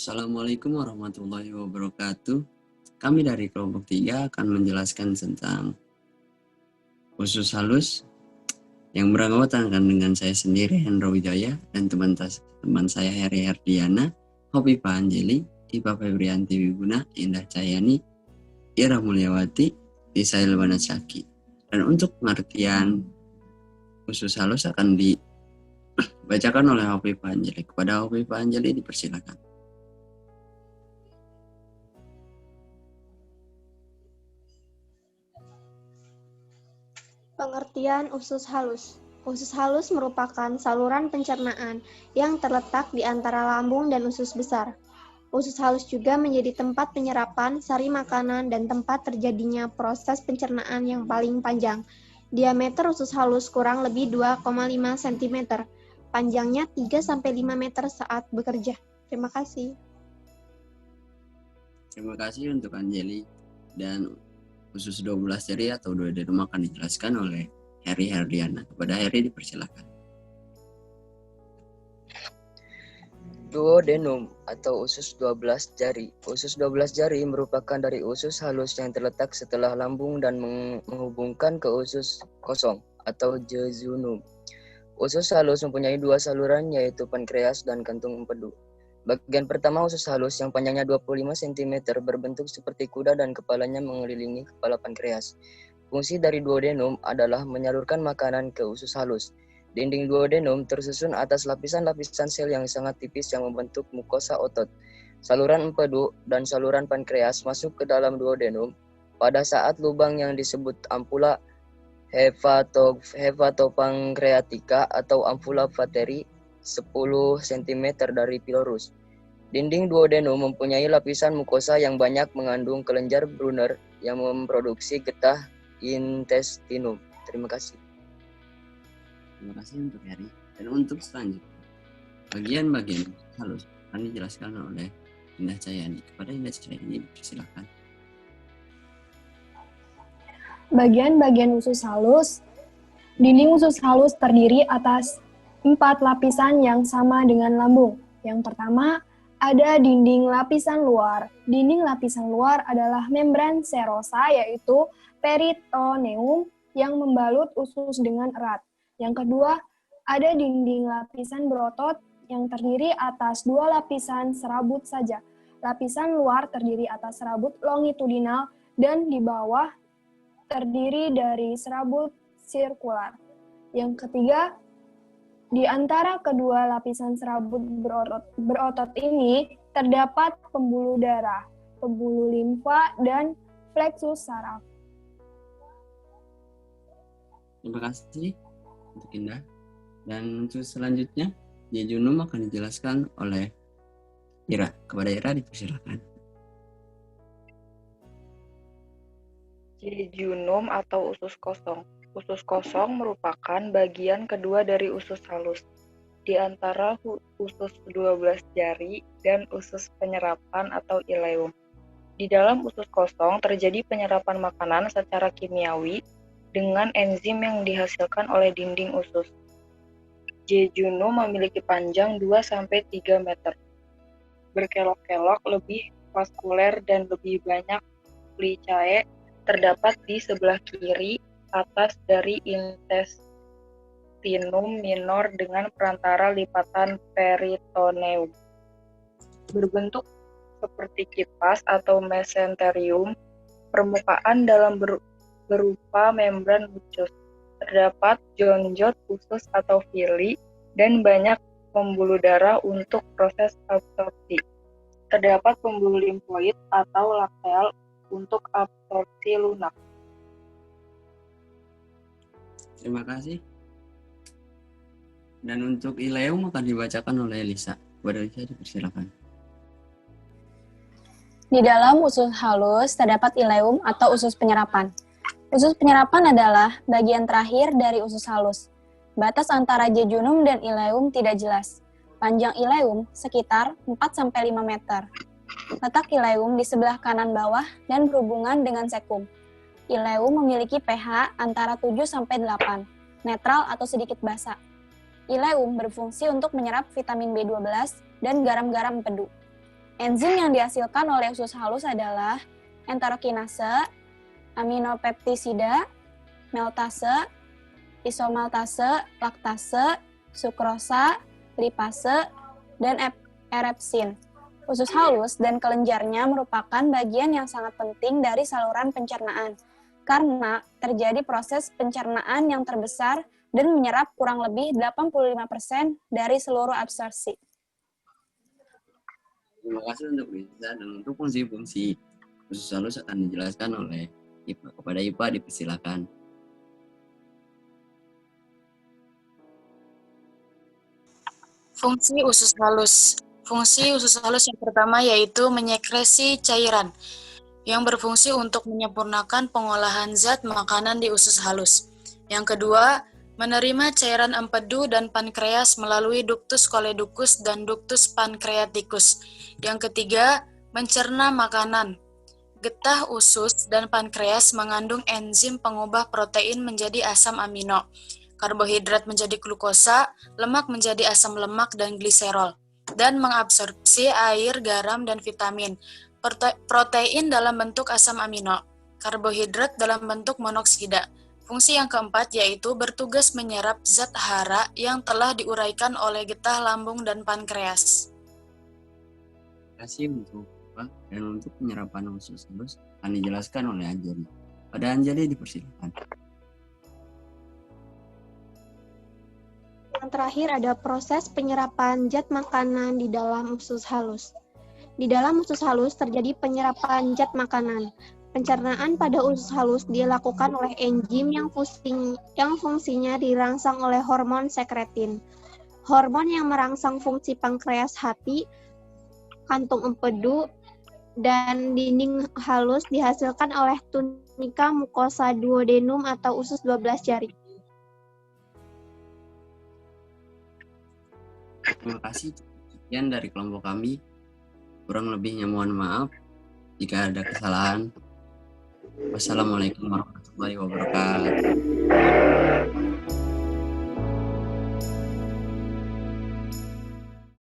Assalamualaikum warahmatullahi wabarakatuh. Kami dari kelompok 3 akan menjelaskan tentang usus halus yang beranggotakan dengan saya sendiri, Hendro Wijaya, dan teman saya Heri Herdiana, Hopipa Anjeli, Ipa Febrianti Wiguna, Indah Cahyani, Ira Mulyawati, Isail Banatsaki. Dan untuk pengertian usus halus akan dibacakan oleh Hopipa Anjeli. Kepada Hopipa Anjeli dipersilakan. Pengertian usus halus. Usus halus merupakan saluran pencernaan yang terletak di antara lambung dan usus besar. Usus halus juga menjadi tempat penyerapan sari makanan dan tempat terjadinya proses pencernaan yang paling panjang. Diameter usus halus kurang lebih 2,5 cm. Panjangnya 3-5 meter saat bekerja. Terima kasih. Terima kasih untuk Anjeli. Dan usus 12 jari atau duodenum akan dijelaskan oleh Heri Herdiana. Kepada Heri dipersilakan. Duodenum atau usus 12 jari. Usus 12 jari merupakan dari usus halus yang terletak setelah lambung dan menghubungkan ke usus kosong atau jejunum. Usus halus mempunyai dua saluran, yaitu pankreas dan kantung empedu. Bagian pertama usus halus yang panjangnya 25 cm berbentuk seperti kuda dan kepalanya mengelilingi kepala pankreas. Fungsi dari duodenum adalah menyalurkan makanan ke usus halus. Dinding duodenum tersusun atas lapisan-lapisan sel yang sangat tipis yang membentuk mukosa otot. Saluran empedu dan saluran pankreas masuk ke dalam duodenum pada saat lubang yang disebut ampula hepatopankreatika atau ampula vateri 10 cm dari pilorus. Dinding duodenum mempunyai lapisan mukosa yang banyak mengandung kelenjar Brunner yang memproduksi getah intestinum. Terima kasih. Terima kasih untuk Heri. Dan untuk selanjutnya, bagian-bagian halus akan dijelaskan oleh Indah Cahyani. Kepada Indah Cahyani dipersilakan. Bagian-bagian usus halus. Dinding usus halus terdiri atas 4 lapisan yang sama dengan lambung. Yang pertama, ada dinding lapisan luar. Dinding lapisan luar adalah membran serosa, yaitu peritoneum yang membalut usus dengan erat. Yang kedua, ada dinding lapisan berotot yang terdiri atas 2 lapisan serabut saja. Lapisan luar terdiri atas serabut longitudinal dan di bawah terdiri dari serabut sirkular. Yang ketiga, di antara kedua lapisan serabut berotot ini terdapat pembuluh darah, pembuluh limfa, dan plexus saraf. Terima kasih untuk Indah. Dan untuk selanjutnya, jejunum akan dijelaskan oleh Ira. Kepada Ira dipersilakan. Jejunum atau usus kosong. Usus kosong merupakan bagian kedua dari usus halus, di antara usus 12 jari dan usus penyerapan atau ileum. Di dalam usus kosong terjadi penyerapan makanan secara kimiawi dengan enzim yang dihasilkan oleh dinding usus. Jejunum memiliki panjang 2-3 meter. Berkelok-kelok, lebih vaskuler dan lebih banyak plicae terdapat di sebelah kiri atas dari intestinum minor dengan perantara lipatan peritoneum. Berbentuk seperti kipas atau mesenterium, permukaan dalam berupa membran lucus. Terdapat jonjot usus atau villi dan banyak pembuluh darah untuk proses absorpsi. Terdapat pembuluh limfoid atau lakteal untuk absorpsi lunak. Terima kasih. Dan untuk ileum akan dibacakan oleh Elisa. Kepada Elisa dipersilakan. Di dalam usus halus terdapat ileum atau usus penyerapan. Usus penyerapan adalah bagian terakhir dari usus halus. Batas antara jejunum dan ileum tidak jelas. Panjang ileum sekitar 4-5 meter. Letak ileum di sebelah kanan bawah dan berhubungan dengan sekum. Ileum memiliki pH antara 7-8, netral atau sedikit basa. Ileum berfungsi untuk menyerap vitamin B12 dan garam-garam empedu. Enzim yang dihasilkan oleh usus halus adalah enterokinase, aminopeptisida, meltase, isomaltase, laktase, sukrosa, lipase, dan erepsin. Usus halus dan kelenjarnya merupakan bagian yang sangat penting dari saluran pencernaan, karena terjadi proses pencernaan yang terbesar dan menyerap kurang lebih 85% dari seluruh absorpsi. Terima kasih untuk Risa, dan untuk fungsi-fungsi usus halus akan dijelaskan oleh IPA. Kepada IPA dipersilakan. Fungsi usus halus. Fungsi usus halus yang pertama yaitu menyekresi cairan yang berfungsi untuk menyempurnakan pengolahan zat makanan di usus halus. Yang kedua, menerima cairan empedu dan pankreas melalui ductus choledochus dan ductus pancreaticus. Yang ketiga, mencerna makanan. Getah usus dan pankreas mengandung enzim pengubah protein menjadi asam amino, karbohidrat menjadi glukosa, lemak menjadi asam lemak dan gliserol, dan mengabsorpsi air, garam, dan vitamin. Protein dalam bentuk asam amino, karbohidrat dalam bentuk monoksida. Fungsi yang keempat yaitu bertugas menyerap zat hara yang telah diuraikan oleh getah lambung dan pankreas. Terima kasih untuk IPA, dan untuk penyerapan usus halus akan dijelaskan oleh Anjali. Pada Anjali dipersilakan. Yang terakhir ada proses penyerapan zat makanan di dalam usus halus. Di dalam usus halus terjadi penyerapan zat makanan. Pencernaan pada usus halus dilakukan oleh enzim yang fungsinya dirangsang oleh hormon sekretin. Hormon yang merangsang fungsi pankreas hati, kantung empedu, dan dinding halus dihasilkan oleh tunika mukosa duodenum atau usus 12 jari. Terima kasih. Sekian dari kelompok kami. Kurang lebihnya mohon maaf jika ada kesalahan. Wassalamualaikum warahmatullahi wabarakatuh.